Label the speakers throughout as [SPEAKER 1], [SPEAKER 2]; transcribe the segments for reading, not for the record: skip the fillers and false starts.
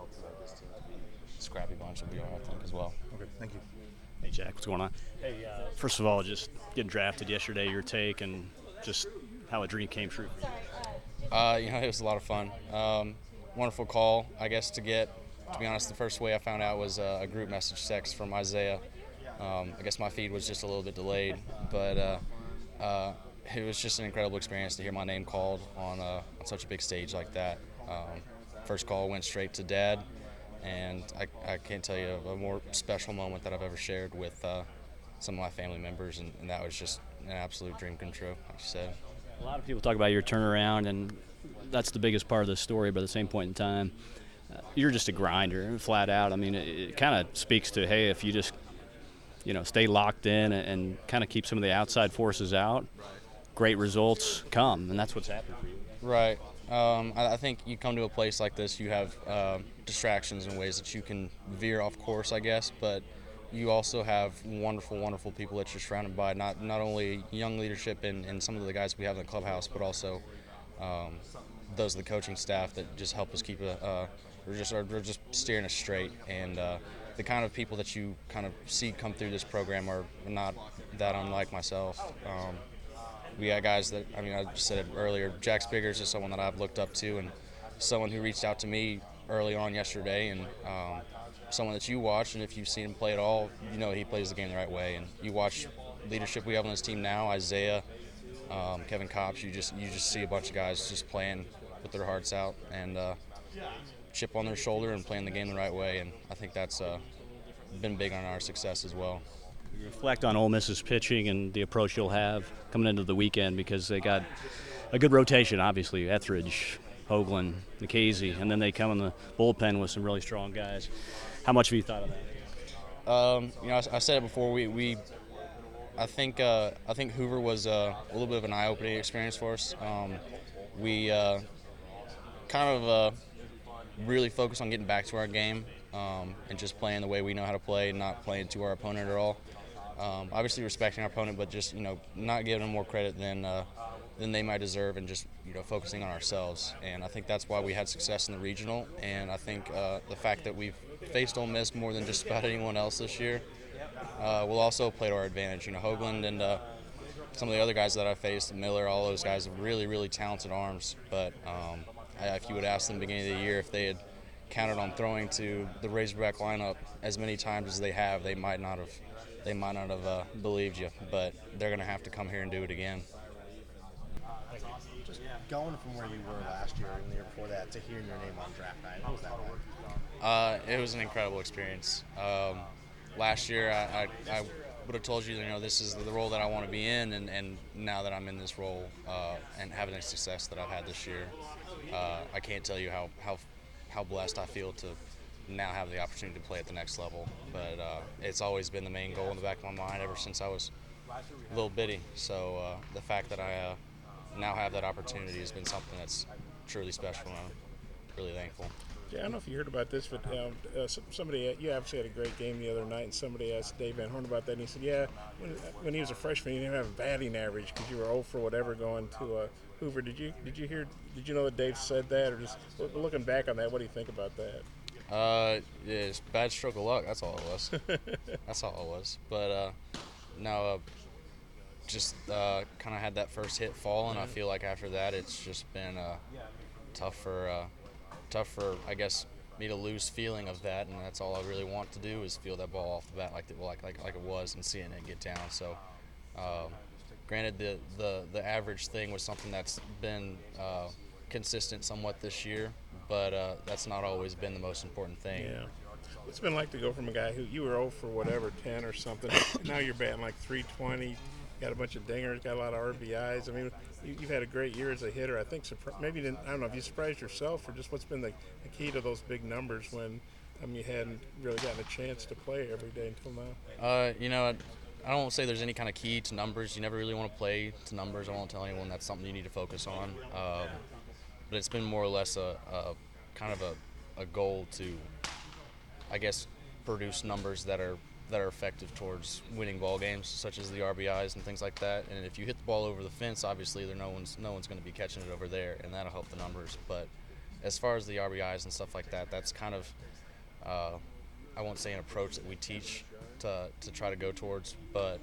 [SPEAKER 1] helped this team to be a scrappy bunch that we are, I think, as well.
[SPEAKER 2] Okay, thank you.
[SPEAKER 3] Hey, Jack, what's going on? Hey, first of all, just getting drafted yesterday, your take and just how a dream came true for you.
[SPEAKER 1] It was a lot of fun. Wonderful call, I guess, to get. To be honest, the first way I found out was a group message text from Isaiah. I guess my feed was just a little bit delayed, but it was just an incredible experience to hear my name called on such a big stage like that. First call went straight to Dad, and I can't tell you a more special moment that I've ever shared with some of my family members, and that was just an absolute dream come true, like you said.
[SPEAKER 3] A lot of people talk about your turnaround, and that's the biggest part of the story, but at the same point in time, you're just a grinder, flat out. I mean, it kind of speaks to, hey, if you just stay locked in and kind of keep some of the outside forces out, great results come, and that's what's happened for you.
[SPEAKER 1] Right. I think you come to a place like this, you have distractions and ways that you can veer off course, I guess, but you also have wonderful, wonderful people that you're surrounded by, not only young leadership and some of the guys we have in the clubhouse, but also those of the coaching staff that just help us keep we're just steering us straight. And the kind of people that you kind of see come through this program are not that unlike myself. We got guys that, I just said it earlier, Jack Spiggers is someone that I've looked up to and someone who reached out to me early on yesterday, and someone that you watch, and if you've seen him play at all, you know he plays the game the right way. And you watch leadership we have on this team now, Isaiah, Kevin Kopps, you just see a bunch of guys just playing with their hearts out and chip on their shoulder and playing the game the right way, and I think that's been big on our success as well.
[SPEAKER 3] You reflect on Ole Miss's pitching and the approach you'll have coming into the weekend because they got a good rotation, obviously, Etheridge, Hoagland, Nikhazy, and then they come in the bullpen with some really strong guys. How much have you thought of that?
[SPEAKER 1] I said it before. I think Hoover was a little bit of an eye-opening experience for us. We kind of really focus on getting back to our game and just playing the way we know how to play, not playing to our opponent at all. Obviously respecting our opponent, but just not giving them more credit than they might deserve, and just focusing on ourselves. And I think that's why we had success in the regional. And I think the fact that we've faced Ole Miss more than just about anyone else this year will also play to our advantage. Hoagland and some of the other guys that I faced, Miller, all those guys have really, really talented arms. But if you would ask them at the beginning of the year if they had counted on throwing to the Razorback lineup as many times as they have, they might not have believed you. But they're going to have to come here and do it again.
[SPEAKER 2] Just going from where you were last year and the year before that to hearing your name on draft night, how was that like?
[SPEAKER 1] It was an incredible experience. Last year, I would have told you, this is the role that I want to be in, and now that I'm in this role and having the success that I've had this year, I can't tell you how blessed I feel to now have the opportunity to play at the next level. But it's always been the main goal in the back of my mind ever since I was a little bitty. So the fact that I now have that opportunity has been something that's truly special, and I'm really thankful.
[SPEAKER 4] Yeah, I don't know if you heard about this, but somebody, you obviously had a great game the other night, and somebody asked Dave Van Horn about that, and he said, yeah, when he was a freshman, he didn't have a batting average because you were 0 for whatever going to Hoover. Did you know that Dave said that, or just looking back on that, what do you think about that?
[SPEAKER 1] Yeah, it's bad stroke of luck. That's all it was. That's all it was. But no, just kind of had that first hit fall, and I feel like after that, it's just been tough for I guess me to lose feeling of that, and that's all I really want to do is feel that ball off the bat like it was, and seeing it get down. So, granted, the average thing was something that's been consistent somewhat this year, but that's not always been the most important thing.
[SPEAKER 4] Yeah. What's it been like to go from a guy who you were 0 for whatever, 10 or something, and now you're batting like 320, got a bunch of dingers, got a lot of RBIs. I mean, you've had a great year as a hitter. I think maybe I don't know if you surprised yourself or just what's been the key to those big numbers when you hadn't really gotten a chance to play every day until now.
[SPEAKER 1] I don't say there's any kind of key to numbers. You never really want to play to numbers. I won't tell anyone that's something you need to focus on. But it's been more or less a kind of a goal to, I guess, produce numbers that are effective towards winning ball games, such as the RBIs and things like that. And if you hit the ball over the fence, obviously no one's going to be catching it over there, and that'll help the numbers. But as far as the RBIs and stuff like that, that's kind of I won't say an approach that we teach to try to go towards, but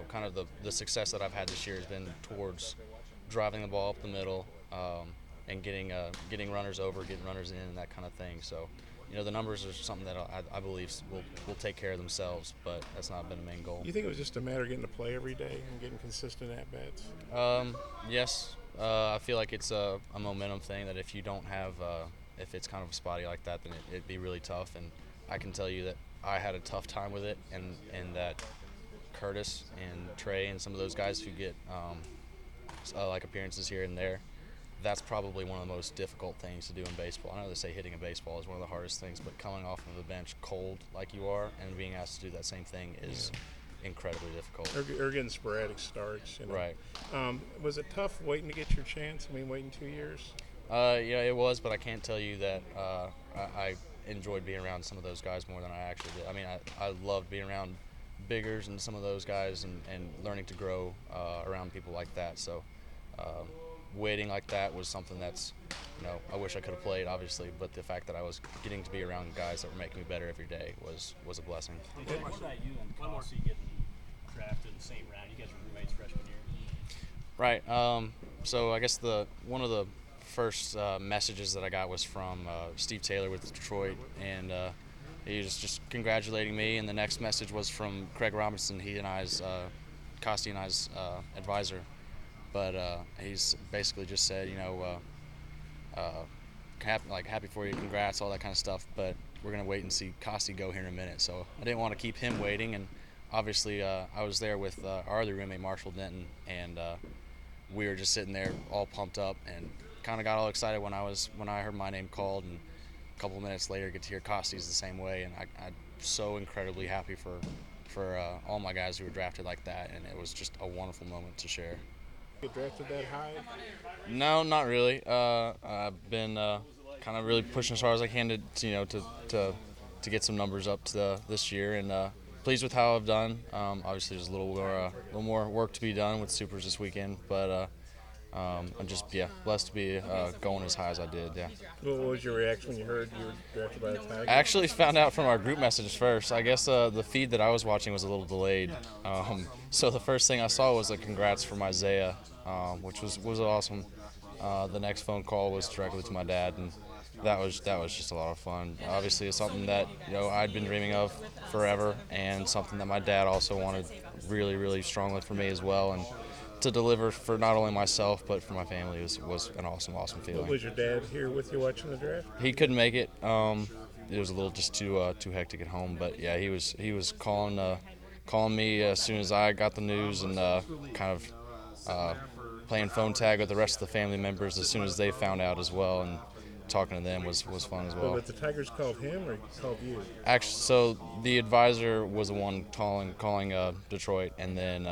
[SPEAKER 1] kind of the success that I've had this year has been towards driving the ball up the middle, and getting runners over, getting runners in, and that kind of thing. So, the numbers are something that I believe will take care of themselves, but that's not been the main goal.
[SPEAKER 4] You think it was just a matter of getting to play every day and getting consistent at bats?
[SPEAKER 1] Yes, I feel like it's a momentum thing that if you don't have, if it's kind of spotty like that, then it'd be really tough. And I can tell you that I had a tough time with it, and that Curtis and Trey and some of those guys who get like appearances here and there, that's probably one of the most difficult things to do in baseball. I know they say hitting a baseball is one of the hardest things, but coming off of the bench cold like you are and being asked to do that same thing is incredibly difficult.
[SPEAKER 4] Or getting sporadic starts.
[SPEAKER 1] Right.
[SPEAKER 4] Was it tough waiting to get your chance? I mean, waiting 2 years?
[SPEAKER 1] Yeah, it was, but I can't tell you that I enjoyed being around some of those guys more than I actually did. I mean, I loved being around biggers and some of those guys and learning to grow around people like that. So waiting like that was something that's, I wish I could have played, obviously, but the fact that I was getting to be around guys that were making me better every day was a blessing.
[SPEAKER 3] What about you and Kelsey getting drafted in the same round? You guys were roommates freshman year.
[SPEAKER 1] Right. So I guess one of the first messages that I got was from Steve Taylor with Detroit, and he was just congratulating me. And the next message was from Craig Robinson, Costi and I's advisor. But he's basically just said, happy for you, congrats, all that kind of stuff. But we're gonna wait and see Costi go here in a minute. So I didn't want to keep him waiting, and obviously I was there with our other roommate Marshall Denton, and we were just sitting there all pumped up and kind of got all excited when I heard my name called, and a couple of minutes later get to hear Costi's the same way, and I'm so incredibly happy for all my guys who were drafted like that, and it was just a wonderful moment to share.
[SPEAKER 4] Get drafted that high?
[SPEAKER 1] No, not really. I've been kind of really pushing as hard as I can to get some numbers up to this year, and pleased with how I've done. Obviously, there's a little more work to be done with Supers this weekend, but I'm just blessed to be going as high as I did. Yeah.
[SPEAKER 4] What was your reaction when you heard you were drafted by the Tigers?
[SPEAKER 1] I actually found out from our group message first. I guess the feed that I was watching was a little delayed, so the first thing I saw was a congrats from Isaiah, which was awesome. The next phone call was directly to my dad, and that was just a lot of fun. Obviously, it's something that I'd been dreaming of forever, and something that my dad also wanted really, really strongly for me as well. And to deliver for not only myself but for my family was an awesome feeling.
[SPEAKER 4] Was your dad here with you watching the draft?
[SPEAKER 1] He couldn't make it. It was a little just too hectic at home, but yeah, he was calling me as soon as I got the news, and kind of playing phone tag with the rest of the family members as soon as they found out as well, and talking to them was fun as well.
[SPEAKER 4] But the Tigers called him or called you?
[SPEAKER 1] Actually, so the advisor was the one calling Detroit, and then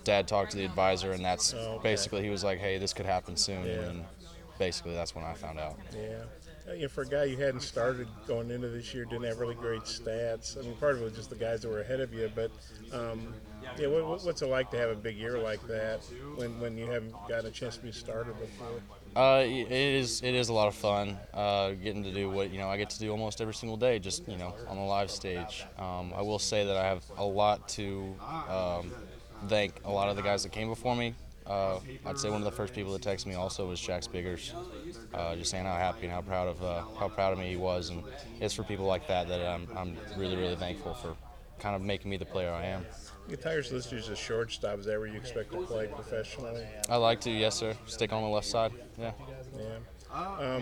[SPEAKER 1] Dad talked to the advisor, and that's basically, he was like, hey, this could happen soon, and basically that's when I found out.
[SPEAKER 4] Yeah. For a guy you hadn't started going into this year, didn't have really great stats. I mean, part of it was just the guys that were ahead of you, but what's it like to have a big year like that when you haven't gotten a chance to be started before?
[SPEAKER 1] It is a lot of fun getting to do what I get to do almost every single day, just on the live stage. I will say that I have a lot to thank a lot of the guys that came before me. I'd say one of the first people that texted me also was Jack Spiggers, just saying how happy and how proud of me he was, and it's for people like that I'm really, really thankful for kind of making me the player I am.
[SPEAKER 4] The Tigers list you as a shortstop. Is that where you expect to play professionally?
[SPEAKER 1] I like to, yes sir. Stick on the left side. Yeah.
[SPEAKER 4] I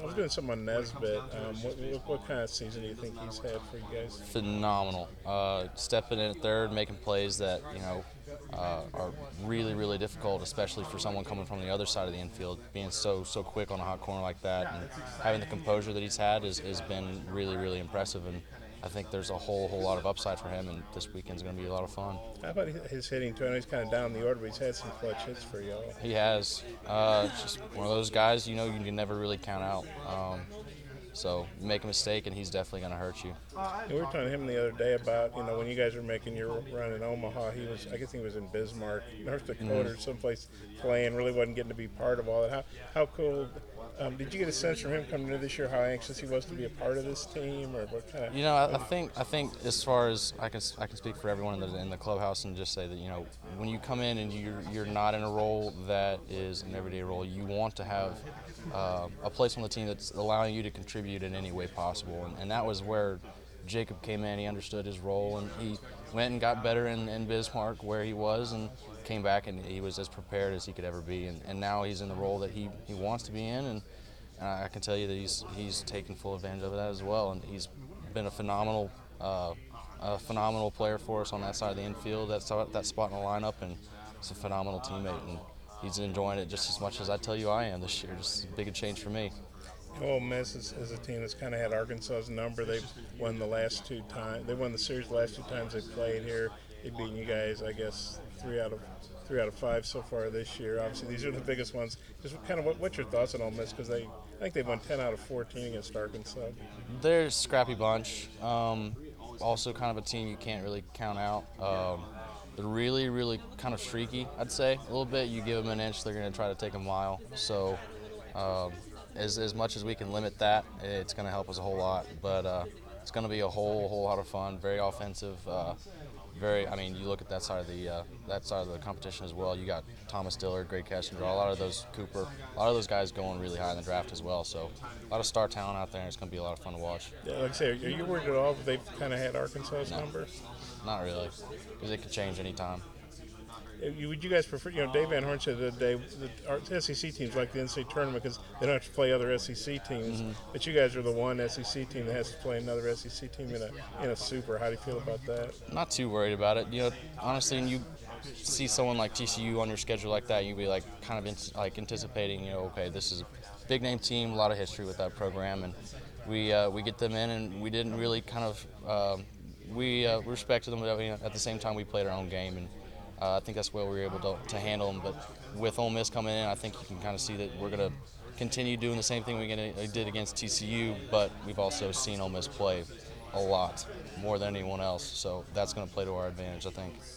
[SPEAKER 4] was doing something on Nesbitt. What kind of season do you think he's had for you guys?
[SPEAKER 1] Phenomenal. Stepping in at third, making plays that are really, really difficult, especially for someone coming from the other side of the infield. Being so quick on a hot corner like that, and having the composure that he's had has been really, really impressive. And I think there's a whole lot of upside for him, and this weekend's going to be a lot of fun.
[SPEAKER 4] How about his hitting too? I know he's kind of down the order, but he's had some clutch hits for y'all.
[SPEAKER 1] He has. Just one of those guys, you can never really count out. So you make a mistake, and he's definitely going to hurt you.
[SPEAKER 4] And we were talking to him the other day about, when you guys were making your run in Omaha, I guess he was in Bismarck, North Dakota, or someplace playing, really wasn't getting to be part of all that. How cool, did you get a sense from him coming into this year how anxious he was to be a part of this team, or what kind of?
[SPEAKER 1] I think as far as I can speak for everyone in the clubhouse and just say that when you come in and you're not in a role that is an everyday role, you want to have a place on the team that's allowing you to contribute in any way possible, and that was where Jacob came in. He understood his role, and he went and got better in Bismarck where he was, and came back and he was as prepared as he could ever be, and now he's in the role that he wants to be in, and I can tell you that he's taken full advantage of that as well, and he's been a phenomenal player for us on that side of the infield, that spot in the lineup, and he's a phenomenal teammate, and he's enjoying it just as much as I tell you I am this year. Just a big change for me.
[SPEAKER 4] Ole Miss is a team that's kind of had Arkansas's number. They've won the last 2 times. They won the series the last 2 times they played here. They've beaten you guys, I guess, 3 out of 5 so far this year. Obviously, these are the biggest ones. Just kind of what's your thoughts on Ole Miss? Because I think they've won 10 out of 14 against Arkansas.
[SPEAKER 1] They're a scrappy bunch. Also, kind of a team you can't really count out. They're really, really kind of streaky, I'd say, a little bit. You give them an inch, they're going to try to take a mile. So as much as we can limit that, it's going to help us a whole lot. But it's going to be a whole lot of fun, very offensive. You look at that side of the competition as well. You got Thomas Dillard, Greg Kessinger, a lot of those Cooper, a lot of those guys going really high in the draft as well. So a lot of star talent out there, and it's going to be a lot of fun to watch.
[SPEAKER 4] Yeah, like I say, are you worried at all if they've kind of had Arkansas's number?
[SPEAKER 1] Not really, because it could change anytime.
[SPEAKER 4] Would you guys prefer, Dave Van Horn said the other day, the SEC teams like the NCAA tournament because they don't have to play other SEC teams, but you guys are the one SEC team that has to play another SEC team in a super. How do you feel about that?
[SPEAKER 1] Not too worried about it. Honestly, when you see someone like TCU on your schedule like that, you'd be like kind of anticipating, okay, this is a big name team, a lot of history with that program, and we get them in, and we didn't really kind of we respected them, but at the same time we played our own game, and I think that's where we were able to handle them. But with Ole Miss coming in, I think you can kind of see that we're going to continue doing the same thing we did against TCU, but we've also seen Ole Miss play a lot more than anyone else, so that's going to play to our advantage, I think.